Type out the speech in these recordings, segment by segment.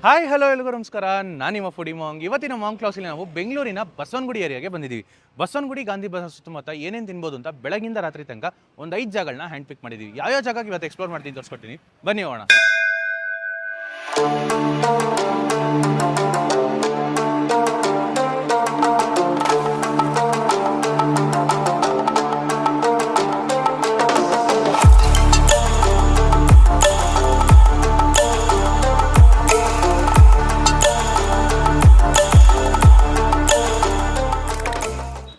Hi hello ಎಲ್ರಿಗೂ ನಮಸ್ಕಾರ. ನಾನು ನಿಮ್ಮ ಫುಡಿ ಮಾಂಗ್. ಇವತ್ತಿನ ಮಾಂಗ್ ಕ್ಲಾಸಲ್ಲಿ ನಾವು ಬೆಂಗಳೂರಿನ ಬಸವನಗುಡಿ ಏರಿಯಾಗೆ ಬಂದಿದ್ದೀವಿ. ಬಸವನಗುಡಿ ಗಾಂಧಿ ಬಸ್ ಸುತ್ತಮುತ್ತ ಏನೇನು ತಿನ್ಬೋದು ಅಂತ ಬೆಳಗಿಂದ ರಾತ್ರಿ ತನಕ ಒಂದು 5 ಜಾಗಗಳನ್ನ ಹ್ಯಾಂಡ್ ಪಿಕ್ ಮಾಡಿದ್ದೀವಿ. ಯಾವ್ಯಾವ ಜಾಗಕ್ಕೆ ಇವತ್ತು ಎಕ್ಸ್ಪ್ಲೋರ್ ಮಾಡ್ತೀನಿ ತೋರಿಸ್ಕೊಡ್ತೀನಿ, ಬನ್ನಿ ಹೋಗೋಣ.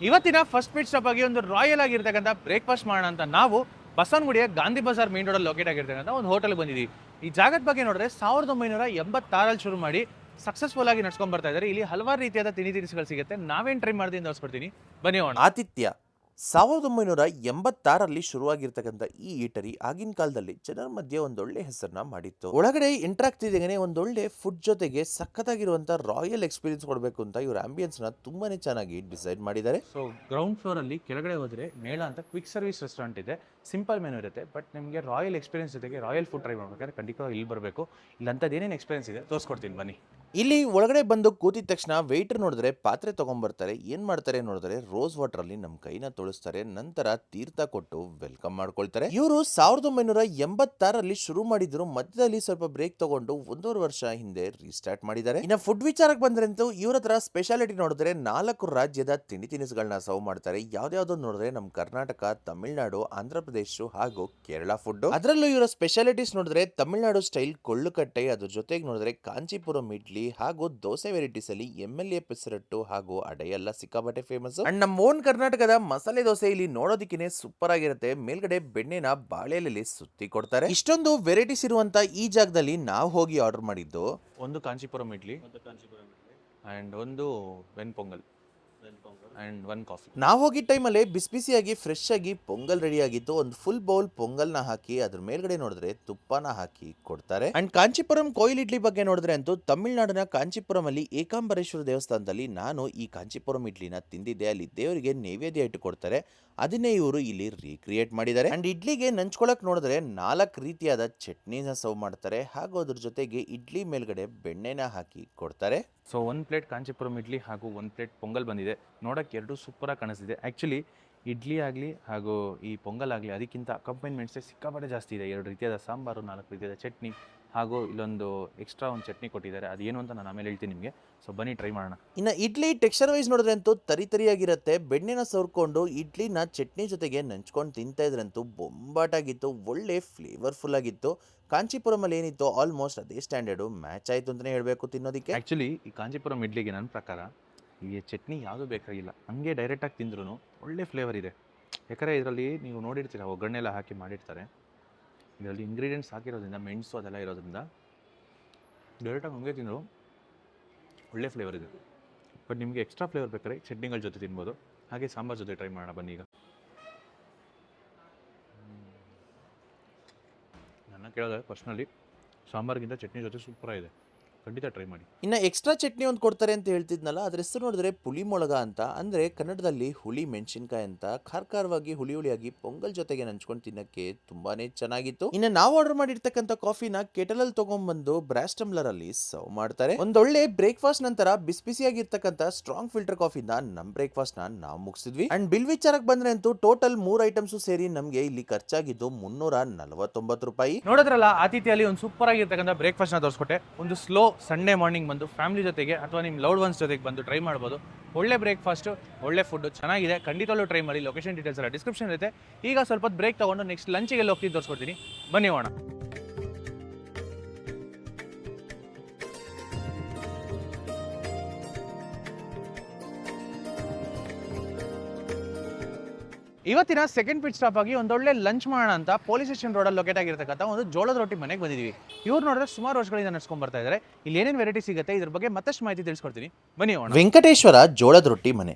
ಇವತ್ತಿನ ಫಸ್ಟ್ ಪಿಟ್ ಸ್ಟಾಪ್ ಆಗಿ ಒಂದು ರಾಯಲ್ ಆಗಿರ್ತಕ್ಕಂಥ ಬ್ರೇಕ್ಫಾಸ್ಟ್ ಮಾಡೋಣ ಅಂತ ನಾವು ಬಸವನಗುಡಿಯ ಗಾಂಧಿ ಬಜಾರ್ ಮೇನ್ ರೋಡಲ್ಲಿ ಲೊಕೇಟ್ ಆಗಿರ್ತಕ್ಕಂಥ ಒಂದು ಹೋಟೆಲ್ಗೆ ಬಂದಿದ್ದೀವಿ. ಈ ಜಾಗದ ಬಗ್ಗೆ ನೋಡಿದ್ರೆ 1986 ಶುರು ಮಾಡಿ ಸಕ್ಸಸ್ಫುಲ್ ಆಗಿ ನಡ್ಸ್ಕೊಂಡ್ ಬರ್ತಾ ಇದ್ದಾರೆ. ಇಲ್ಲಿ ಹಲವಾರು ರೀತಿಯಾದ ತಿಂಡಿ ತಿನಿಸುಗಳು ಸಿಗುತ್ತೆ. ನಾವೇನು ಟ್ರೈ ಮಾಡ್ತೀನಿ ತೋರಿಸ್ಕೊಡ್ತೀನಿ, ಬನ್ನಿ ಹೋಗೋಣ. ಆತಿಥ್ಯ 1986 ಶುರುವಾಗಿರ್ತಕ್ಕಂಥ ಈ ಈಟರಿ ಆಗಿನ ಕಾಲದಲ್ಲಿ ಜನರ ಮಧ್ಯೆ ಒಂದೊಳ್ಳೆ ಹೆಸರನ್ನ ಮಾಡಿತ್ತು. ಒಳಗಡೆ ಎಂಟರ್ ಆಗ್ತಿದ್ದೇನೆ ಒಂದೊಳ್ಳೆ ಫುಡ್ ಜೊತೆಗೆ ಸಖತ್ತಾಗಿರುವಂತ ರಾಯಲ್ ಎಕ್ಸ್ಪೀರಿಯನ್ಸ್ ಕೊಡಬೇಕು ಅಂತ ಇವ್ರ ಆಂಬಿಯನ್ಸ್ ನ ತುಂಬಾನೇ ಚೆನ್ನಾಗಿ ಡಿಸೈಡ್ ಮಾಡಿದ್ದಾರೆ. ಸೊ ಗ್ರೌಂಡ್ ಫ್ಲೋರ್ ಅಲ್ಲಿ ಕೆಳಗಡೆ ಹೋದ್ರೆ ಮೇಳ ಅಂತ ಕ್ವಿಕ್ ಸರ್ವಿಸ್ ರೆಸ್ಟೋರೆಂಟ್ ಇದೆ. ಸಿಂಪಲ್ ಮೆನು ಇರುತ್ತೆ, ಬಟ್ ನಿಮಗೆ ರಾಯಲ್ ಎಕ್ಸ್ಪೀರಿಯನ್ಸ್ ಜೊತೆಗೆ ರಾಯಲ್ ಫುಡ್ ಟ್ರೈ ಮಾಡ್ಬೇಕಾದ್ರೆ ಖಂಡಿತವಾಗಿ ಇಲ್ಲಿ ಬರಬೇಕು. ಇಲ್ಲಂತದ್ದು ಏನೇನು ಎಕ್ಸ್ಪೀರಿಯನ್ಸ್ ಇದೆ ತೋರಿಸ್ಕೊಡ್ತೀನಿ, ಬನ್ನಿ. ಇಲ್ಲಿ ಒಳಗಡೆ ಬಂದು ಕೂತಿದ ತಕ್ಷಣ ವೇಟರ್ ನೋಡಿದ್ರೆ ಪಾತ್ರೆ ತಗೊಂಡ್ಬರ್ತಾರೆ. ಏನ್ ಮಾಡ್ತಾರೆ ನೋಡಿದ್ರೆ ರೋಸ್ ವಾಟರ್ ಅಲ್ಲಿ ನಮ್ ಕೈನ ತೊಳಿಸ್ತಾರೆ, ನಂತರ ತೀರ್ಥ ಕೊಟ್ಟು ವೆಲ್ಕಮ್ ಮಾಡ್ಕೊಳ್ತಾರೆ. ಇವರು 1986 ಶುರು ಮಾಡಿದ್ರು. ಮಧ್ಯದಲ್ಲಿ ಸ್ವಲ್ಪ ಬ್ರೇಕ್ ತಗೊಂಡು 1.5 ವರ್ಷ ಹಿಂದೆ ರೀಸ್ಟಾರ್ಟ್ ಮಾಡಿದ್ದಾರೆ. ಇನ್ನ ಫುಡ್ ವಿಚಾರಕ್ಕೆ ಬಂದ್ರಂತೂ ಇವ್ರ ಹತ್ರ ಸ್ಪೆಷಾಲಿಟಿ ನೋಡಿದ್ರೆ 4 ರಾಜ್ಯದ ತಿಂಡಿ ತಿನಿಸುಗಳನ್ನ ಸರ್ವ್ ಮಾಡ್ತಾರೆ. ಯಾವ್ದಾವ್ದು ನೋಡಿದ್ರೆ ನಮ್ ಕರ್ನಾಟಕ, ತಮಿಳುನಾಡು, ಆಂಧ್ರ ಪ್ರದೇಶ ಹಾಗೂ ಕೇರಳ ಫುಡ್. ಅದರಲ್ಲೂ ಇವರ ಸ್ಪೆಷಾಲಿಟೀಸ್ ನೋಡಿದ್ರೆ ತಮಿಳುನಾಡು ಸ್ಟೈಲ್ ಕೊಳ್ಳುಕಟ್ಟೆ, ಅದ್ರ ಜೊತೆಗೆ ನೋಡಿದ್ರೆ ಕಾಂಚೀಪುರಂ ಇಡ್ಲಿ ಹಾಗೂ ದೋಸೆ ವೆರೈಟೀಸ್ ಅಲ್ಲಿ MLA ಪೆಸರಟ್ಟು ಹಾಗೂ ಅಡೆ ಎಲ್ಲ ಸಿಕ್ಕಾಪಟ್ಟೆ ಫೇಮಸ್. ಅಂಡ್ ನಮ್ಮ ಓನ್ ಕರ್ನಾಟಕದ ಮಸಾಲೆ ದೋಸೆ ಇಲ್ಲಿ ನೋಡೋದಕ್ಕೆ ಸೂಪರ್ ಆಗಿರುತ್ತೆ. ಮೇಲ್ಗಡೆ ಬೆಣ್ಣೆನ ಬಾಳೆಲೆಯಲ್ಲಿ ಸುತ್ತಿ ಕೊಡ್ತಾರೆ. ಇಷ್ಟೊಂದು ವೆರೈಟೀಸ್ ಇರುವಂತ ಈ ಜಾಗದಲ್ಲಿ ನಾವು ಹೋಗಿ ಆರ್ಡರ್ ಮಾಡಿದ್ದು ಒಂದು ಕಾಂಚೀಪುರಂ ಇಡ್ಲಿ ಅಂಡ್ ಒಂದು ವೆನ್ ಪೊಂಗಲ್ ಅಂಡ್ 1 ಕಾಫಿ. ನಾವು ಹೋಗಿ ಟೈಮಲ್ಲಿ ಬಿಸಿ ಬಿಸಿಯಾಗಿ ಫ್ರೆಶ್ ಆಗಿ ಪೊಂಗಲ್ ರೆಡಿ ಆಗಿತ್ತು. ಒಂದು ಫುಲ್ ಬೌಲ್ ಪೊಂಗಲ್ನ ಹಾಕಿ ಅದ್ರ ಮೇಲ್ಗಡೆ ನೋಡಿದ್ರೆ ತುಪ್ಪನ ಹಾಕಿ ಕೊಡ್ತಾರೆ. ಅಂಡ್ ಕಾಂಚೀಪುರಂ ಕೊಯಿಲ್ ಇಡ್ಲಿ ಬಗ್ಗೆ ನೋಡಿದ್ರೆ ಅಂತೂ ತಮಿಳುನಾಡಿನ ಕಾಂಚೀಪುರಂ ಅಲ್ಲಿ ಏಕಾಂಬರೇಶ್ವರ ದೇವಸ್ಥಾನದಲ್ಲಿ ನಾನು ಈ ಕಾಂಚೀಪುರಂ ಇಡ್ಲಿನ ತಿಂದಿದ್ದೆ. ಅಲ್ಲಿ ದೇವರಿಗೆ ನೈವೇದ್ಯ ಇಟ್ಟು ಕೊಡ್ತಾರೆ, ಅದನ್ನೇ ಇವರು ಇಲ್ಲಿ ರೀಕ್ರಿಯೇಟ್ ಮಾಡಿದ್ದಾರೆ. ಅಂಡ್ ಇಡ್ಲಿಗೆ ನಂಚ್ಕೊಳಕ್ ನೋಡಿದ್ರೆ 4 ರೀತಿಯಾದ ಚಟ್ನಿನ ಸರ್ವ್ ಮಾಡ್ತಾರೆ, ಹಾಗೂ ಅದ್ರ ಜೊತೆಗೆ ಇಡ್ಲಿ ಮೇಲ್ಗಡೆ ಬೆಣ್ಣೆನ ಹಾಕಿ ಕೊಡ್ತಾರೆ. ಸೊ 1 ಪ್ಲೇಟ್ ಕಾಂಚೀಪುರಂ ಇಡ್ಲಿ ಹಾಗೂ 1 ಪ್ಲೇಟ್ ಪೊಂಗಲ್ ಬಂದಿದೆ. ನೋಡೋಕ್ಕೆ ಎರಡು ಸೂಪರಾಗಿ ಕಾಣಿಸ್ತಿದೆ. ಆ್ಯಕ್ಚುಲಿ ಇಡ್ಲಿ ಆಗಲಿ ಹಾಗೂ ಈ ಪೊಂಗಲ್ ಆಗಲಿ ಅದಕ್ಕಿಂತ ಅಕಂಪೈನ್ಮೆಂಟ್ಸೇ ಸಿಕ್ಕಾಪಟ್ಟೆ ಜಾಸ್ತಿ ಇದೆ. 2 ರೀತಿಯಾದ ಸಾಂಬಾರು, 4 ರೀತಿಯಾದ ಚಟ್ನಿ ಹಾಗೂ ಇಲ್ಲೊಂದು ಎಕ್ಸ್ಟ್ರಾ ಒಂದು ಚಟ್ನಿ ಕೊಟ್ಟಿದ್ದಾರೆ. ಅದೇನು ಅಂತ ನಾನು ಆಮೇಲೆ ಹೇಳ್ತೀನಿ ನಿಮಗೆ. ಸೊ ಬನ್ನಿ ಟ್ರೈ ಮಾಡೋಣ. ಇನ್ನು ಇಡ್ಲಿ ಟೆಕ್ಸ್ಚರ್ ವೈಸ್ ನೋಡಿದ್ರೆ ಅಂತೂ ತರಿಯಾಗಿರುತ್ತೆ. ಬೆಣ್ಣೆನ ಸವರ್ಕೊಂಡು ಇಡ್ಲಿನ ಚಟ್ನಿ ಜೊತೆಗೆ ನಂಚ್ಕೊಂಡು ತಿಂತಾ ಇದ್ರಂತೂ ಬೊಂಬಾಟಾಗಿತ್ತು, ಒಳ್ಳೆ ಫ್ಲೇವರ್ಫುಲ್ ಆಗಿತ್ತು. ಕಾಂಚೀಪುರಂ ಅಲ್ಲಿ ಏನಿತ್ತು ಆಲ್ಮೋಸ್ಟ್ ಅದೇ ಸ್ಟ್ಯಾಂಡರ್ಡು ಮ್ಯಾಚ್ ಆಯ್ತು ಅಂತಲೇ ಹೇಳಬೇಕು ತಿನ್ನೋದಕ್ಕೆ. ಆ್ಯಕ್ಚುಲಿ ಈ ಕಾಂಚೀಪುರಂ ಇಡ್ಲಿಗೆ ನನ್ನ ಪ್ರಕಾರ ಈ ಚಟ್ನಿ ಯಾವುದೂ ಬೇಕಾಗಿಲ್ಲ, ಹಂಗೆ ಡೈರೆಕ್ಟಾಗಿ ತಿಂದ್ರೂ ಒಳ್ಳೆ ಫ್ಲೇವರ್ ಇದೆ. ಯಾಕಂದರೆ ಇದರಲ್ಲಿ ನೀವು ನೋಡಿರ್ತೀರ ಒಗ್ಗರಣೆ ಎಲ್ಲ ಹಾಕಿ ಮಾಡಿರ್ತಾರೆ. ಇದರಲ್ಲಿ ಇಂಗ್ರೀಡಿಯೆಂಟ್ಸ್ ಹಾಕಿರೋದ್ರಿಂದ, ಮೆಣಸು ಅದೆಲ್ಲ ಇರೋದ್ರಿಂದ ಡೈರೆಕ್ಟಾಗಿ ಹಂಗೆ ತಿಂದರು ಒಳ್ಳೆ ಫ್ಲೇವರ್ ಇದೆ. ಬಟ್ ನಿಮಗೆ ಎಕ್ಸ್ಟ್ರಾ ಫ್ಲೇವರ್ ಬೇಕಾದ್ರೆ ಚಟ್ನಿಗಳ ಜೊತೆ ತಿನ್ಬೋದು. ಹಾಗೆ ಸಾಂಬಾರ್ ಜೊತೆ ಟ್ರೈ ಮಾಡೋಣ ಬನ್ನಿ. ಈಗ ನನ್ನ ಕೇಳಿದ್ರೆ ಪರ್ಸ್ನಲಿ ಸಾಂಬಾರ್ಗಿಂತ ಚಟ್ನಿ ಜೊತೆ ಸೂಪರಾಗಿದೆ, ಖಂಡಿತ ಟ್ರೈ ಮಾಡಿ. ಇನ್ನು ಎಕ್ಸ್ಟ್ರಾ ಚಟ್ನಿ ಒಂದು ಕೊಡ್ತಾರೆ ಅಂತ ಹೇಳ್ತಿದ್ನಲ್ಲ, ಅದ್ರ ಹೆಸರು ನೋಡಿದ್ರೆ ಪುಳಿ ಮೊಳಗ ಅಂತ, ಅಂದರೆ ಕನ್ನಡದಲ್ಲಿ ಹುಳಿ ಮೆಣಸಿನ್ಕಾಯಿ ಅಂತ. ಖಾರವಾಗಿ ಹುಳಿಯಾಗಿ ಪೊಂಗಲ್ ಜೊತೆಗೆ ನಂಚ್ಕೊಂಡು ತಿನ್ನಕ್ಕೆ ತುಂಬಾನೇ ಚೆನ್ನಾಗಿತ್ತು. ಇನ್ನು ನಾವು ಆರ್ಡರ್ ಮಾಡಿರ್ತಕ್ಕಂಥ ಕಾಫಿನ ಕೆಟಲಲ್ಲಿ ತಗೊಂಡ್ಬಂದು ಬ್ರಾಸ್ ಟಮ್ಲರ್ ಅಲ್ಲಿ ಸರ್ವ್ ಮಾಡ್ತಾರೆ. ಒಂದೊಳ್ಳೆ ಬ್ರೇಕ್ಫಾಸ್ಟ್ ನಂತರ ಬಿಸಿಯಾಗಿರ್ತಕ್ಕಂಥ ಸ್ಟ್ರಾಂಗ್ ಫಿಲ್ಟರ್ ಕಾಫಿನ ನಮ್ಮ ಬ್ರೇಕ್ಫಾಸ್ಟ್ ನ ನಾವು ಮುಗಿಸಿದ್ವಿ. ಅಂಡ್ ಬಿಲ್ ವಿಚಾರಕ್ಕೆ ಬಂದ್ರೆ ಅಂತೂ ಟೋಟಲ್ 3 ಐಟಮ್ಸ್ ಸೇರಿ ನಮಗೆ ಇಲ್ಲಿ ಖರ್ಚಾಗಿದ್ದು 349 ರೂಪಾಯಿ. ನೋಡಿದ್ರಲ್ಲ, ಆತಿಥ್ಯಲ್ಲಿ ಒಂದು ಸೂಪರ್ ಆಗಿರ್ತಕ್ಕಂಥ ಬ್ರೇಕ್ಫಾಸ್ಟ್ ನ ತೋರಿಸ್ಕೊಟ್ಟೆ. ಒಂದು ಸ್ಲೋ ಸಂಡೇ ಮಾರ್ನಿಂಗ್ ಬಂದು ಫ್ಯಾಮಿಲಿ ಜೊತೆಗೆ ಅಥವಾ ನಿಮ್ಮ ಲವ್ಡ್ ಒನ್ಸ್ ಜೊತೆಗೆ ಬಂದು ಟ್ರೈ ಮಾಡ್ಬೋದು. ಒಳ್ಳೆ ಬ್ರೇಕ್ಫಾಸ್ಟು, ಒಳ್ಳೆ ಫುಡ್ಡು, ಚೆನ್ನಾಗಿದೆ, ಖಂಡಿತವಲ್ಲೂ ಟ್ರೈ ಮಾಡಿ. ಲೊಕೇಶನ್ ಡೀಟೇಲ್ಸ್ ಎಲ್ಲ ಡಿಸ್ಕ್ರಿಪ್ಷನ್ ಇರುತ್ತೆ. ಈಗ ಸ್ವಲ್ಪ ಬ್ರೇಕ್ ತಗೊಂಡು ನೆಕ್ಸ್ಟ್ ಲಂಚಿಗೆ ಹೋಗ್ತೀನಿ ತೋರಿಸ್ಕೊಡ್ತೀನಿ, ಬನ್ನಿ ಹೋಗೋಣ. ಇವತ್ತಿನ ಸೆಕೆಂಡ್ ಪಿಟ್ ಸ್ಟಾಪ್ ಆಗಿ ಒಂದೊಳ್ಳೆ ಲಂಚ್ ಮಾಡೋಣ ಅಂತ ಪೊಲೀಸ್ ಸ್ಟೇಷನ್ ರೋಡಲ್ಲಿ ಲೊಕೇಟ್ ಆಗಿರ್ತಕ್ಕಂಥ ಒಂದು ಜೋಳದ ರೊಟ್ಟಿ ಮನೆಗೆ ಬಂದಿದ್ದೀವಿ. ಇವ್ರು ನೋಡಿದ್ರೆ ಸುಮಾರು ವರ್ಷಗಳಿಂದ ನಡ್ಸ್ಕೊಂಡ್ ಬರ್ತಾ ಇದ್ದಾರೆ. ಇಲ್ಲಿ ಏನೇನು ವೆರೈಟಿ ಸಿಗುತ್ತೆ ಇದ್ರ ಬಗ್ಗೆ ಮತ್ತಷ್ಟು ಮಾಹಿತಿ ತಿಳಿಸ್ಕೊಡ್ತೀನಿ, ಬನ್ನಿ ಹೋಗೋಣ. ವೆಂಕಟೇಶ್ವರ ಜೋಳದ ರೊಟ್ಟಿ ಮನೆ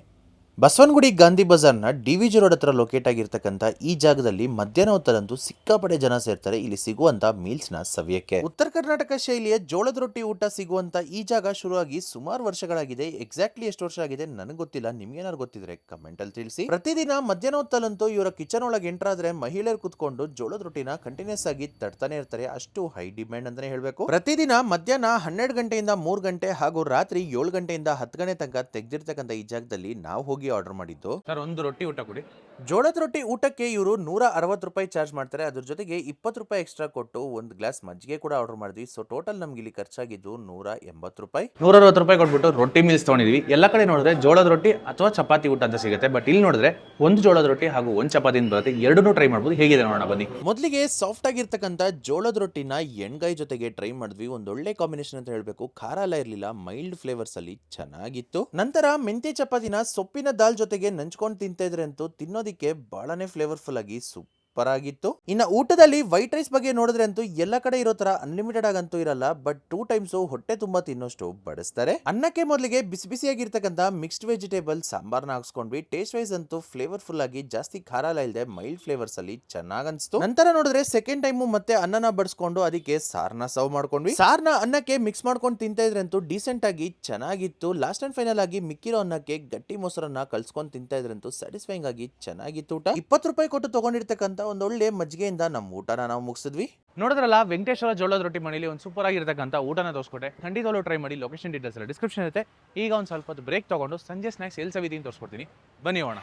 ಬಸವನಗುಡಿ ಗಾಂಧಿ ಬಜಾರ್ನ ಡಿವಿಜಿ ರೋಡ್ ಹತ್ರ ಲೊಕೇಟ್ ಆಗಿರ್ತಕ್ಕಂಥ ಈ ಜಾಗದಲ್ಲಿ ಮಧ್ಯಾಹ್ನ ಹೊತ್ತರಂತೂ ಸಿಕ್ಕಾಪಟ್ಟೆ ಜನ ಸೇರ್ತಾರೆ ಇಲ್ಲಿ ಸಿಗುವಂತ ಮೀಲ್ಸ್ ನ ಸವಿಯಕ್ಕೆ. ಉತ್ತರ ಕರ್ನಾಟಕ ಶೈಲಿಯ ಜೋಳದ ರೊಟ್ಟಿ ಊಟ ಸಿಗುವಂತ ಈ ಜಾಗ ಶುರುವಾಗಿ ಸುಮಾರು ವರ್ಷಗಳಾಗಿದೆ. ಎಕ್ಸಾಕ್ಟ್ಲಿ ಎಷ್ಟು ವರ್ಷ ಆಗಿದೆ ನನಗೆ ಗೊತ್ತಿಲ್ಲ, ನಿಮ್ಗೇನಾದ್ರು ಗೊತ್ತಿದ್ರೆ ಕಮೆಂಟ್ ಅಲ್ಲಿ ತಿಳಿಸಿ. ಪ್ರತಿದಿನ ಮಧ್ಯಾಹ್ನ ಹೊತ್ತಲ್ಲಂತೂ ಇವರ ಕಿಚನ್ ಒಳಗೆ ಎಂಟರ್ ಆದ್ರೆ ಮಹಿಳೆಯರು ಕುತ್ಕೊಂಡು ಜೋಳದ ರೊಟ್ಟಿನ ಕಂಟಿನ್ಯೂಸ್ ಆಗಿ ತಡ್ತಾನೆ ಇರ್ತಾರೆ. ಅಷ್ಟು ಹೈ ಡಿಮ್ಯಾಂಡ್ ಅಂತಾನೆ ಹೇಳ್ಬೇಕು. ಪ್ರತಿದಿನ ಮಧ್ಯಾಹ್ನ 12 ಗಂಟೆಯಿಂದ 3 ಗಂಟೆ ಹಾಗೂ ರಾತ್ರಿ 7 ಗಂಟೆಯಿಂದ 10 ಗಂಟೆ ತನಕ ತೆಗೆದಿರ್ತಕ್ಕಂಥ ಈ ಜಾಗದಲ್ಲಿ ನಾವು ಹೋಗಿ ಆರ್ಡರ್ ಮಾಡಿದ್ದು. ಸರ್ ಒಂದು ರೊಟ್ಟಿ ಊಟ ಕೊಡಿ. ಜೋಳದ ರೊಟ್ಟಿ ಊಟಕ್ಕೆ ಇವರು 160 ರೂಪಾಯಿ ಚಾರ್ಜ್ ಮಾಡ್ತಾರೆ. ಅದ್ರ ಜೊತೆಗೆ 20 ರೂಪಾಯಿ ಎಕ್ಸ್ಟ್ರಾ ಕೊಟ್ಟು ಒಂದು ಗ್ಲಾಸ್ ಮಜ್ಜಿಗೆ ಕೂಡ ಆರ್ಡರ್ ಮಾಡಿದ್ವಿ. ಸೊ ಟೋಟಲ್ ನಮ್ಗೆ ಇಲ್ಲಿ ಖರ್ಚಾಗಿದ್ದು 180 ರೂಪಾಯಿ. 160 ರೂಪಾಯಿ ಕೊಟ್ಬಿಟ್ಟು ರೊಟ್ಟಿ ಮೀಲ್ಸ್ ತೊಗೊಂಡಿದ್ವಿ. ಎಲ್ಲ ಕಡೆ ನೋಡಿದ್ರೆ ಜೋಳದ ರೊಟ್ಟಿ ಅಥವಾ ಚಪಾತಿ ಊಟ ಅಂತ ಸಿಗುತ್ತೆ, ಬಟ್ ಇಲ್ಲಿ ನೋಡಿದ್ರೆ ಒಂದು ಜೋಳದ ರೊಟ್ಟಿ ಹಾಗೂ ಒಂದು ಚಪಾತಿ ಬರುತ್ತೆ. ಎರಡನ್ನೂ ಟ್ರೈ ಮಾಡ್ಬೋದು. ಹೇಗಿದೆ ನೋಡೋಣ ಬನ್ನಿ. ಮೊದಲಿಗೆ ಸಾಫ್ಟ್ ಆಗಿರ್ತಕ್ಕಂಥ ಜೋಳದ ರೊಟ್ಟಿನ ಎಣ್ಗಾಯಿ ಜೊತೆಗೆ ಟ್ರೈ ಮಾಡಿದ್ವಿ. ಒಂದೊಳ್ಳೆ ಕಾಂಬಿನೇಷನ್ ಅಂತ ಹೇಳ್ಬೇಕು. ಖಾರ ಎಲ್ಲ ಇರಲಿಲ್ಲ, ಮೈಲ್ಡ್ ಫ್ಲೇವರ್ಸ್ ಅಲ್ಲಿ ಚೆನ್ನಾಗಿತ್ತು. ನಂತರ ಮೆಂತ್ಯ ಚಪಾತಿನ ಸೊಪ್ಪಿನ ದಾಲ್ ಜೊತೆಗೆ ನಂಚ್ಕೊಂಡು ತಿಂತಾ ಇದ್ರೆ ಅಂತೂ ತಿನ್ನೋದಿಕ್ಕೆ ಬಹಳನೇ ಫ್ಲೇವರ್ಫುಲ್ ಆಗಿ ಸೂಪರ್ ಆಗಿತ್ತು. ಇನ್ನು ಊಟದಲ್ಲಿ ವೈಟ್ ರೈಸ್ ಬಗ್ಗೆ ನೋಡಿದ್ರೆ ಅಂತೂ ಎಲ್ಲ ಕಡೆ ಇರೋ ತರ ಅನ್ಲಿಮಿಟೆಡ್ ಆಗಂತೂ ಇರಲ್ಲ, ಬಟ್ 2 ಟೈಮ್ಸ್ ಹೊಟ್ಟೆ ತುಂಬಾ ತಿನ್ನೋಷ್ಟು ಬಡಿಸ್ತಾರೆ. ಅನ್ನಕ್ಕೆ ಮೊದಲಿಗೆ ಬಿಸಿ ಬಿಸಿಯಾಗಿರ್ತಕ್ಕಂಥ ಮಿಕ್ಸ್ಡ್ ವೆಜಿಟೇಬಲ್ ಸಾಂಬಾರ್ನ ಹಾಕ್ಸ್ಕೊಂಡ್ವಿ. ಟೇಸ್ಟ್ ವೈಸ್ ಅಂತೂ ಫ್ಲೇವರ್ಫುಲ್ ಆಗಿ ಜಾಸ್ತಿ ಖಾರ ಎಲ್ಲ ಇಲ್ಲದೆ ಮೈಲ್ಡ್ ಫ್ಲೇವರ್ಸ್ ಅಲ್ಲಿ ಚೆನ್ನಾಗ್ ಅನ್ಸ್ತು. ನಂತರ ನೋಡಿದ್ರೆ ಸೆಕೆಂಡ್ ಟೈಮು ಮತ್ತೆ ಅನ್ನನ ಬಡಿಸ್ಕೊಂಡು ಅದಕ್ಕೆ ಸಾರ್ನ ಸರ್ವ್ ಮಾಡ್ಕೊಂಡ್ವಿ. ಸಾರ್ನ ಅನ್ನಕ್ಕೆ ಮಿಕ್ಸ್ ಮಾಡ್ಕೊಂಡು ತಿಂತಾ ಇದ್ರೆ ಅಂತೂ ಡೀಸೆಂಟ್ ಆಗಿ ಚೆನ್ನಾಗಿತ್ತು. ಲಾಸ್ಟ್ ಅಂಡ್ ಫೈನಲ್ ಆಗಿ ಮಿಕ್ಕಿರೋ ಅನ್ನಕ್ಕೆ ಗಟ್ಟಿ ಮೊಸರನ್ನ ಕಲ್ಸ್ಕೊಂಡು ತಿಂತಾ ಇದ್ರಂತೂ ಸ್ಯಾಟಿಸ್ಫೈಂಗ್ ಆಗಿ ಚೆನ್ನಾಗಿತ್ತು ಊಟ. 20 ರೂಪಾಯಿ ಕೊಟ್ಟು ತಗೊಂಡಿರ್ತಕ್ಕಂಥ ಒಂದೊಳ್ಳೆ ಮಜ್ಜಿಗೆಯಿಂದ ನಮ್ಮ ಊಟನ ನಾವು ಮುಗಿಸಿದ್ವಿ. ನೋಡಿದ್ರಲ್ಲ, ವೆಂಕಟೇಶ್ವರ ಜೋಳದ ರೊಟ್ಟಿ ಮನೇಲಿ ಒಂದು ಸೂಪರ್ ಆಗಿರ್ತಕ್ಕಂಥ ಊಟನ ತೋರಿಸ್ಕೊಟ್ಟೆ. ಖಂಡಿತವಾಗ್ಲೂ ಟ್ರೈ ಮಾಡಿ. ಲೊಕೇಶನ್ ಡೀಟೇಲ್ಸ್ ಎಲ್ಲ ಡಿಸ್ಕ್ರಿಪ್ಷನ್ ಇರುತ್ತೆ. ಈಗ ಒಂದು ಸ್ವಲ್ಪ ಹೊತ್ತು ಬ್ರೇಕ್ ತಗೊಂಡು ಸಂಜೆ ಸ್ನಾಕ್ಸ್ ಎಲ್ಲಿ ಸವಿದೀನಿ ತೋರಿಸ್ಕೊಡ್ತೀನಿ, ಬನ್ನಿ ಹೋಣ.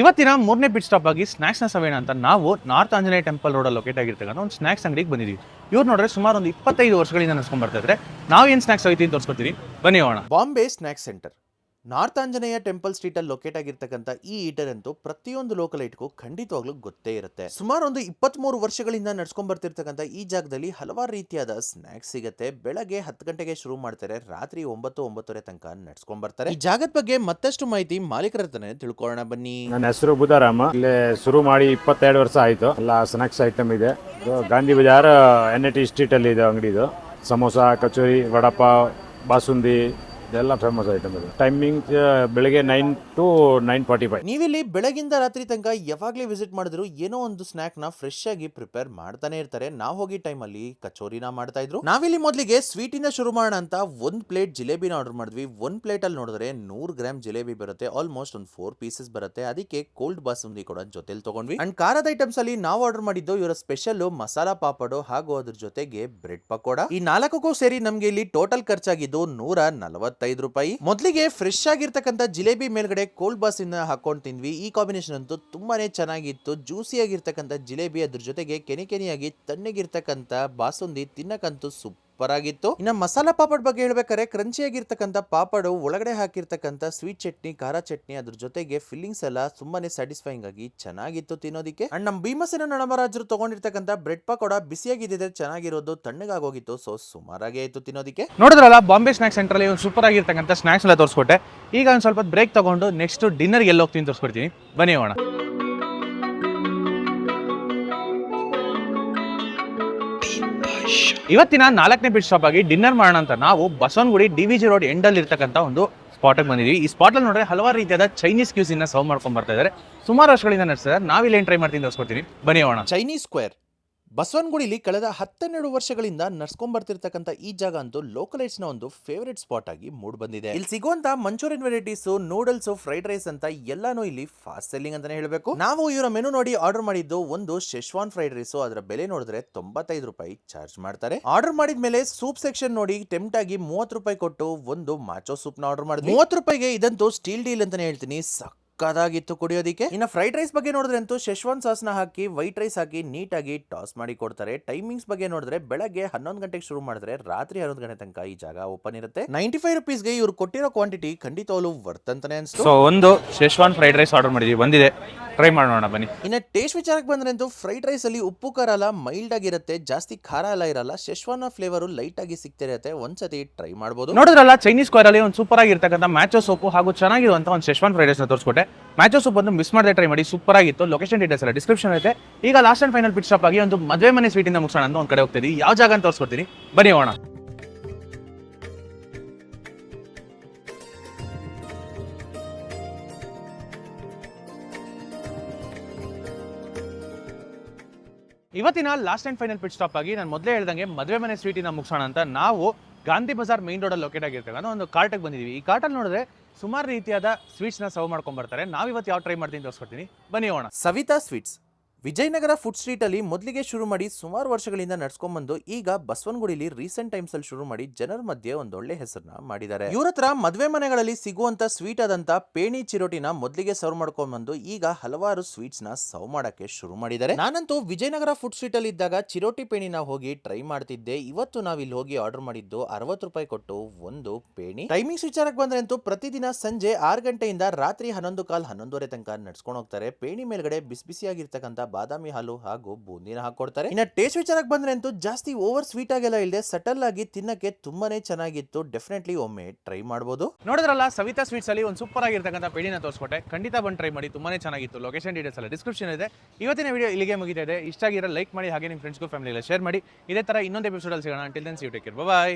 ಇವತ್ತಿನ 3ನೇ ಪಿಟ್ ಸ್ಟಾಪ್ ಆಗಿ ಸ್ನಾಕ್ಸ್ನ ಸವೇಣ ಅಂತ ನಾವು ನಾರ್ತ್ ಆಂಜನೇಯ ಟೆಂಪಲ್ ರೋಡಲ್ಲಿ ಲೊಕೇಟ್ ಆಗಿರ್ತಕ್ಕಂಥ ಒಂದು ಸ್ನಾಕ್ಸ್ ಅಂಗಡಿಗೆ ಬಂದಿದ್ದೀವಿ. ಇವ್ರು ನೋಡ್ರೆ ಸುಮಾರು ಒಂದು 25 ವರ್ಷಗಳಿಂದ ನಡೆಸ್ಕೊಂಡು ಬರ್ತಾ ಇದ್ರೆ ನಾವು ಏನು ಸ್ನಾಕ್ಸ್ ಹೋಗ್ತೀನಿ ತೋರಿಸ್ಕೊಡ್ತೀವಿ, ಬನ್ನಿ ಹೋಣ. Bombay snacks centre north Anjaneya temple street ಅಲ್ಲಿ ಲೊಕೇಟ್ ಆಗಿರ್ತಕ್ಕಂಥ ಈ ಈಟರ್ ಅಂತೂ ಪ್ರತಿಯೊಂದು ಲೋಕಲ್ ಐಟ್ಗೂ ಖಂಡಿತವಾಗ್ಲೂ ಗೊತ್ತೇ ಇರುತ್ತೆ. ಸುಮಾರು ಒಂದು 23 ವರ್ಷಗಳಿಂದ ನಡ್ಸ್ಕೊಂಡ್ ಬರ್ತಿರ್ತಕ್ಕಂಥ ಈ ಜಾಗದಲ್ಲಿ ಹಲವಾರು ರೀತಿಯಾದ ಸ್ನಾಕ್ಸ್ ಸಿಗುತ್ತೆ. ಬೆಳಗ್ಗೆ 10 ಗಂಟೆಗೆ ಶುರು ಮಾಡ್ತಾರೆ, ರಾತ್ರಿ 9-9:30 ತನಕ ನಡ್ಸ್ಕೊಂಡ್ ಬರ್ತಾರೆ. ಈ ಜಾಗದ ಬಗ್ಗೆ ಮತ್ತಷ್ಟು ಮಾಹಿತಿ ಮಾಲೀಕರ ಹತ್ರನೇ ತಿಳ್ಕೊಳ್ಳೋಣ ಬನ್ನಿ. ನನ್ನ ಹೆಸರು ಬುಧಾರಾಮ. ಇಲ್ಲೇ ಶುರು ಮಾಡಿ 22 ವರ್ಷ ಆಯ್ತು. ಎಲ್ಲ ಸ್ನಾಕ್ಸ್ ಐಟಮ್ ಇದೆ. ಗಾಂಧಿ ಬಜಾರ್ NIT ಸ್ಟ್ರೀಟ್ ಅಲ್ಲಿ ಇದೆ ಅಂಗಡಿ. ಇದು ಸಮೋಸ, ಕಚೋರಿ, ವಡಪಾವ್, ಬಾಸುಂದಿ ಇದೆಲ್ಲ ಫೇಮಸ್ ಐಟಮ್ ಇದೆ. ಟೈಮಿಂಗ್ ಬೆಳಗ್ಗೆ 9 to 9:45. ನೀವಿಲ್ಲಿ ಬೆಳಗಿಂದ ರಾತ್ರಿ ತನಕ ಯಾವಾಗ್ಲೇ ವಿಸಿಟ್ ಮಾಡಿದ್ರು ಏನೋ ಒಂದು ಸ್ನಾಕ್ ನ ಫ್ರೆಶ್ ಆಗಿ ಪ್ರಿಪೇರ್ ಮಾಡ್ತಾನೆ ಇರ್ತಾರೆ. ನಾವು ಹೋಗಿ ಟೈಮ್ ಅಲ್ಲಿ ಕಚೋರಿನ ಮಾಡ್ತಾ ಇದ್ರು. ನಾವಿಲ್ಲಿ ಮೊದಲಿಗೆ ಸ್ವೀಟ್ ಇಂದ ಶುರು ಮಾಡೋಣ ಅಂತ 1 ಪ್ಲೇಟ್ ಜಿಲೇಬಿನ ಆರ್ಡರ್ ಮಾಡಿದ್ವಿ. 1 ಪ್ಲೇಟ್ ಅಲ್ಲಿ ನೋಡಿದ್ರೆ 100 ಗ್ರಾಮ್ ಜಿಲೇಬಿ ಬರುತ್ತೆ. ಆಲ್ಮೋಸ್ಟ್ ಒಂದು 4 ಪೀಸಸ್ ಬರುತ್ತೆ. ಅದಕ್ಕೆ ಕೋಲ್ಡ್ ಬಾಸುಂದಿ ಕೂಡ ಜೊತೆಲಿ ತಗೊಂಡ್ವಿ. ಅಂಡ್ ಖಾರದ ಐಟಮ್ಸ್ ಅಲ್ಲಿ ನಾವು ಆರ್ಡರ್ ಮಾಡಿದ್ದು ಇವರ ಸ್ಪೆಷಲ್ ಮಸಾಲಾ ಪಾಪಡು ಹಾಗೂ ಅದ್ರ ಜೊತೆಗೆ ಬ್ರೆಡ್ ಪಕೋಡ. ಈ 4ಕ್ಕೂ ಸೇರಿ ನಮ್ಗೆ ಇಲ್ಲಿ ಟೋಟಲ್ ಖರ್ಚಾಗಿದ್ದು 145 ರೂಪಾಯಿ. ಮೊದಲಿಗೆ ಫ್ರೆಶ್ ಆಗಿರ್ತಕ್ಕಂಥ ಜಿಲೇಬಿ ಮೇಲ್ಗಡೆ ಕೋಲ್ಡ್ ಬಾಸಿನ ಹಾಕೊಂಡು ತಿಂದ್ವಿ. ಈ ಕಾಂಬಿನೇಷನ್ ಅಂತೂ ತುಂಬಾನೇ ಚೆನ್ನಾಗಿತ್ತು. ಜ್ಯೂಸಿ ಆಗಿರ್ತಕ್ಕಂಥ ಜಿಲೇಬಿ ಅದ್ರ ಜೊತೆಗೆ ಕೆನಿಯಾಗಿ ತಣ್ಣಗಿರ್ತಕ್ಕಂಥ ಬಾಸುಂದಿ ತಿನ್ನಕ್ಕಂತೂ ಸೂಪರ್ ಆಗಿತ್ತು. ಇನ್ನು ಮಸಾಲಾ ಪಾಪಡ್ ಬಗ್ಗೆ ಹೇಳ್ಬೇಕಾದ್ರೆ ಕ್ರಂಚಿ ಆಗಿರ್ತಕ್ಕಂಥ ಪಾಪಡು ಒಳಗಡೆ ಹಾಕಿರ್ತಕ್ಕಂಥ ಸ್ವೀಟ್ ಚಟ್ನಿ, ಖಾರ ಚಟ್ನಿ, ಅದ್ರ ಜೊತೆಗೆ ಫಿಲ್ಲಿಂಗ್ಸ್ ಎಲ್ಲ ತುಂಬಾನೇ ಸ್ಯಾಟಿಸ್ಫೈಂಗ್ ಆಗಿ ಚೆನ್ನಾಗಿತ್ತು ತಿನ್ನೋದಿಕ್ಕೆ. ಅಂಡ್ ನಮ್ಮ ಭೀಮಸೇನ ನಳಮರಾಜರು ತಗೊಂಡಿರ್ತಕ್ಕಂಥ ಬ್ರೆಡ್ ಪಕೋಡ ಬಿಸಿಯಾಗಿದ್ದಿದೆ, ಚೆನ್ನಾಗಿರೋದು, ತಣ್ಣಗಾಗೋಗಿತ್ತು. ಸೊ ಸುಮಾರಾಗಿ ಆಯ್ತು ತಿನ್ನೋದಿಕ್ಕೆ. ನೋಡಿದ್ರಲ್ಲ, ಬಾಂಬೆ ಸ್ನಾಕ್ಸ್ ಸೆಂಟರ್ ಅಲ್ಲಿ ಒಂದು ಸೂಪರ್ ಆಗಿರ್ತಕ್ಕಂಥ ಸ್ನಾಕ್ಸ್ ಎಲ್ಲ ತೋರಿಸ್ಕೊಟ್ಟೆ. ಈಗ ಒಂದು ಸ್ವಲ್ಪ ಬ್ರೇಕ್ ತಗೊಂಡು ನೆಕ್ಸ್ಟ್ ಡಿನ್ನರ್ಗೆ ಎಲ್ಲ ಹೋಗ್ತೀನಿ ತೋರಿಸ್ಕೊಡ್ತೀನಿ, ಬನ್ನಿ ಹೋಣ. ಇವತ್ತಿನ 4ನೇ ಪಿಟ್ ಸ್ಟಾಪ್ ಆಗಿ ಡಿನ್ನರ್ ಮಾಡೋಣ ಅಂತ ನಾವು ಬಸವನಗುಡಿ DVG ರೋಡ್ ಎಂಡಲ್ಲಿ ಇರ್ತಕ್ಕಂಥ ಒಂದು ಸ್ಪಾಟಿಗೆ ಬಂದಿದ್ದೀವಿ. ಈ ಸ್ಪಾಟಲ್ಲಿ ನೋಡಿದ್ರೆ ಹಲವಾರು ರೀತಿಯಾದ ಚೈನೀಸ್ ಕ್ಯೂಸಿನ ಸರ್ವ್ ಮಾಡ್ಕೊಂಡು ಬರ್ತಾ ಇದ್ದಾರೆ. ಸುಮಾರು ವರ್ಷಗಳಿಂದ ನಡೆಸ್ತಾರೆ. ನಾವಿಲ್ಲಿ ಏನು ಟ್ರೈ ಮಾಡ್ತೀನಿ ತೋರಿಸ್ಕೊಡ್ತೀನಿ, ಬನ್ನಿ ಹೋಣ. ಚೈನೀಸ್ ಸ್ಕ್ವೇರ್ ಬಸವನಗುಡಿಲಿ ಕಳೆದ 12 ವರ್ಷಗಳಿಂದ ನಡ್ಸ್ಕೊಂಡ್ ಬರ್ತಿರ್ತಕ್ಕಂಥ ಈ ಜಾಗ ಅಂತೂ ಲೋಕಲೈಟ್ಸ್ ನ ಒಂದು ಫೇವರೇಟ್ ಸ್ಪಾಟ್ ಆಗಿ ಮೂಡ್ ಬಂದಿದೆ. ಇಲ್ಲಿ ಸಿಗುವಂತ Manchurian varieties, noodles, fried rice ಅಂತ ಎಲ್ಲಾನು ಇಲ್ಲಿ ಫಾಸ್ಟ್ ಸೆಲ್ಲಿಂಗ್ ಅಂತಾನೆ ಹೇಳ್ಬೇಕು. ನಾವು ಇವರ ಮೆನು ನೋಡಿ ಆರ್ಡರ್ ಮಾಡಿದ್ದು ಒಂದು ಶೆಶ್ವಾನ್ ಫ್ರೈಡ್ ರೈಸ್. ಅದರ ಬೆಲೆ ನೋಡಿದ್ರೆ 95 ರೂಪಾಯಿ ಚಾರ್ಜ್ ಮಾಡ್ತಾರೆ. ಆರ್ಡರ್ ಮಾಡಿದ್ಮೇಲೆ ಸೂಪ್ ಸೆಕ್ಷನ್ ನೋಡಿ ಟೆಂಪ್ಟ್ ಆಗಿ 30 ರೂಪಾಯಿ ಕೊಟ್ಟು ಒಂದು ಮಾಚೋ ಸೂಪ್ ನ ಆರ್ಡರ್ ಮಾಡಿದ್ವಿ. 30 ರೂಪಾಯಿಗೆ ಇದಂತೂ ಸ್ಟೀಲ್ ಡೀಲ್ ಅಂತಾನೆ ಹೇಳ್ತೀನಿ. ಸಕ್ಕದಾಗಿತ್ತು ಕುಡಿಯೋದಿಕ್ಕೆ. ಇನ್ನು ಫ್ರೈಡ್ ರೈಸ್ ಬಗ್ಗೆ ನೋಡಿದ್ರೆ ಅಂತೂ ಶೆಶ್ವಾನ್ ಸಾಸ್ನ ಹಾಕಿ ವೈಟ್ ರೈಸ್ ಹಾಕಿ ನೀಟಾಗಿ ಟಾಸ್ ಮಾಡಿ ಕೊಡ್ತಾರೆ. ಟೈಮಿಂಗ್ಸ್ ಬಗ್ಗೆ ನೋಡಿದ್ರೆ ಬೆಳಗ್ಗೆ 11 ಗಂಟೆಗೆ ಶುರು ಮಾಡಿದ್ರೆ ರಾತ್ರಿ 11 ಗಂಟೆ ತನಕ ಈ ಜಾಗ ಓಪನ್ ಇರುತ್ತೆ. 95 ರುಪೀಸ್ಗೆ ಇವ್ರು ಕೊಟ್ಟಿರೋ ಕ್ವಾಂಟಿಟಿ ಖಂಡಿತವಾಗ್ಲೂ ವರ್ತ್ ಅಂತಾನೆ ಅನ್ಸ್ತು. ಸೊ ಒಂದು ಶೆಶ್ವಾನ್ ಫ್ರೈಡ್ ರೈಸ್ ಆರ್ಡರ್ ಮಾಡಿದ್ವಿ, ಬಂದಿದೆ, ಟ್ರೈ ಮಾಡೋಣ ಬನ್ನಿ. ಇನ್ನು ಟೇಸ್ಟ್ ವಿಚಾರಕ್ಕೆ ಬಂದ್ರೆ ಅಂತೂ ಫ್ರೈಡ್ ರೈಸ್ ಅಲ್ಲಿ ಉಪ್ಪು ಖಾರ ಎಲ್ಲ ಮೈಲ್ಡ್ ಆಗಿರುತ್ತೆ, ಜಾಸ್ತಿ ಖಾರ ಎಲ್ಲ ಇರಲ್ಲ. ಶೆಶ್ವಾನ್ ಫ್ಲೇವರ್ ಲೈಟ್ ಆಗಿ ಸಿಗ್ತಿರುತ್ತೆ. ಒಂದ್ಸತಿ ಟ್ರೈ ಮಾಡಬಹುದು. ನೋಡಿದ್ರಲ್ಲ, ಚೈನೀಸ್ ಸ್ಕ್ವೇರ್ ಅಲ್ಲಿ ಒಂದು ಸೂಪರ್ ಆಗಿರ್ತಕ್ಕಂಥ ಮ್ಯಾಚೋ ಸೋಪು ಹಾಗೂ ಚೆನ್ನಾಗಿರುವಂತ ಒಂದು ಶೆಶ್ವಾನ್ ಫ್ರೈಡ್ ರೈಸ್ ನ ತೋರಿಸ್ಕೊಟ್ಟೆ. ಮ್ಯಾಚೋ ಸೂಪ್ ಒಂದು ಮಿಸ್ ಮಾಡದೆ ಟ್ರೈ ಮಾಡಿ, ಸೂಪರ್ ಆಗಿತ್ತು. ಲೊಕೇಶನ್ ಡೀಟೇಲ್ಸ್ ಎಲ್ಲ ಡಿಸ್ಕ್ರಿಪ್ಷನ್ ಐತೆ. ಈಗ last and final pit stop ಆಗಿ ಒಂದು ಮದುವೆ ಮನೆ ಸ್ವೀಟಿಂದ ಮುಗಿಸೋಣ ಅಂತ ಒಂದು ಕಡೆ ಹೋಗ್ತಿದ್ದೀವಿ. ಯಾವ ಜಾಗ ಅಂತ ತೋರಿಸ್ಕೊಡ್ತೀನಿ, ಬನ್ನಿ ಹೋಗೋಣ. ಇವತ್ತಿನ last and final pit stop ಆಗಿ ನಾನು ಮೊದಲೇ ಹೇಳ್ದಂಗೆ ಮದುವೆ ಮನೆ ಸ್ವೀಟಿನ ಮುಗಿಸೋಣ ಅಂತ ನಾವು ಗಾಂಧಿ ಬಜಾರ್ ಮೇನ್ ರೋಡಲ್ಲಿ ಲೊಕೇಟ್ ಆಗಿರ್ತಕ್ಕಂಥ ಒಂದು ಕಾರ್ಟಿಗೆ ಬಂದಿದ್ದೀವಿ. ಈ ಕಾರ್ಟಲ್ಲಿ ನೋಡಿದ್ರೆ ಸುಮಾರು ರೀತಿಯಾದ ಸ್ವೀಟ್ಸ್ನ ಸರ್ವ್ ಮಾಡ್ಕೊಂಡು ಬರ್ತಾರೆ. ನಾವಿವತ್ತು ಯಾವ ಟ್ರೈ ಮಾಡ್ತೀನಿ ತೋರಿಸ್ಕೊಡ್ತೀನಿ, ಬನ್ನಿ ಹೋಗೋಣ. Savitha sweets Vijayanagar food street ಅಲ್ಲಿ ಮೊದಲಿಗೆ ಶುರು ಮಾಡಿ ಸುಮಾರು ವರ್ಷಗಳಿಂದ ನಡ್ಸ್ಕೊಂಡ್ಬಂದು ಈಗ ಬಸವನಗುಡಿಲಿ ರೀಸೆಂಟ್ ಟೈಮ್ಸ್ ಅಲ್ಲಿ ಶುರು ಮಾಡಿ ಜನರ ಮಧ್ಯೆ ಒಂದೊಳ್ಳೆ ಹೆಸರನ್ನ ಮಾಡಿದ್ದಾರೆ. ಇವ್ರ ಹತ್ರ ಮದುವೆ ಮನೆಗಳಲ್ಲಿ ಸಿಗುವಂತ ಸ್ವೀಟ್ ಆದಂತ ಪೇಣಿ ಚಿರೋಟಿನ ಮೊದಲಿಗೆ ಸರ್ವ್ ಮಾಡ್ಕೊಂಡ್ಬಂದು ಈಗ ಹಲವಾರು ಸ್ವೀಟ್ಸ್ ನ ಸರ್ವ್ ಮಾಡಕ್ಕೆ ಶುರು ಮಾಡಿದ್ದಾರೆ. ನಾನಂತೂ ವಿಜಯನಗರ ಫುಡ್ ಸ್ಟ್ರೀಟ್ ಅಲ್ಲಿ ಇದ್ದಾಗ ಚಿರೋಟಿ ಪೇಣಿನ ಹೋಗಿ ಟ್ರೈ ಮಾಡ್ತಿದ್ದೆ. ಇವತ್ತು ನಾವ್ ಇಲ್ಲಿ ಹೋಗಿ ಆರ್ಡರ್ ಮಾಡಿದ್ದು 60 ರೂಪಾಯಿ ಕೊಟ್ಟು ಒಂದು ಪೇಣಿ. ಟೈಮಿಂಗ್ಸ್ ವಿಚಾರಕ್ಕೆ ಬಂದ್ರೆ ಅಂತೂ ಪ್ರತಿದಿನ ಸಂಜೆ 6 ಗಂಟೆಯಿಂದ ರಾತ್ರಿ 11:15-11:30 ತನಕ ನಡ್ಸ್ಕೊಂಡು ಹೋಗ್ತಾರೆ. ಪೇಣಿ ಮೇಲ್ಗಡೆ ಬಿಸಿ ಬಿಸಿಯಾಗಿರ್ತಕ್ಕಂಥ ಬಾದಾಮಿ ಹಾಲು ಹಾಗೂ ಬೂಂದಿನ ಹಾಕೊಡ್ತಾರೆ. ಇನ್ನ ಟೇಸ್ಟ್ ವಿಚಾರಕ್ಕೆ ಬಂದ್ರೆ ಅಂತೂ ಜಾಸ್ತಿ ಓವರ್ ಸ್ವೀಟ್ ಆಗೆಲ್ಲ ಇಲ್ಲದೆ ಸಟಲ್ ಆಗಿ ತಿನ್ನಕ್ಕೆ ತುಂಬಾನೇ ಚೆನ್ನಾಗಿತ್ತು. ಡೆಫಿನೆಟ್ಲಿ ಒಮ್ಮೆ ಟ್ರೈ ಮಾಡಬಹುದು. ನೋಡಿದ್ರಲ್ಲ, ಸವಿತಾ ಸ್ವೀಟ್ಸ್ ಅಲ್ಲಿ ಒಂದು ಸೂಪರ್ ಆಗಿರ್ತಕ್ಕಂಥ ಪೇಣಿನ ತೋರಿಸ್ಕೊಟ್ಟೆ. ಖಂಡಿತ ಬಂದು ಟ್ರೈ ಮಾಡಿ, ತುಂಬಾನೇ ಚೆನ್ನಾಗಿತ್ತು. ಲೊಕೇಶನ್ ಡೀಟೇಲ್ಸ್ ಎಲ್ಲ ಡಿಸ್ಕ್ರಿಪ್ಷನ್ ಇದೆ. ಇವತ್ತಿನ ವಿಡಿಯೋ ಇಲ್ಲಿಗೆ ಮುಗಿತಾ ಇದೆ. ಇಷ್ಟ ಆಗಿರೋ ಲೈಕ್ ಮಾಡಿ, ಹಾಗೆ ನಿಮ್ಮ ಫ್ರೆಂಡ್ಸ್ಗೂ ಫ್ಯಾಮಿಲಿ ಎಲ್ಲ ಶೇರ್ ಮಾಡಿ. ಇದೇ ತರ ಇನ್ನೊಂದು ಎಪಿಸೋಡ್ ಅಲ್ಲಿ ಸಿಗೋಣ. Until then see you, take care, by.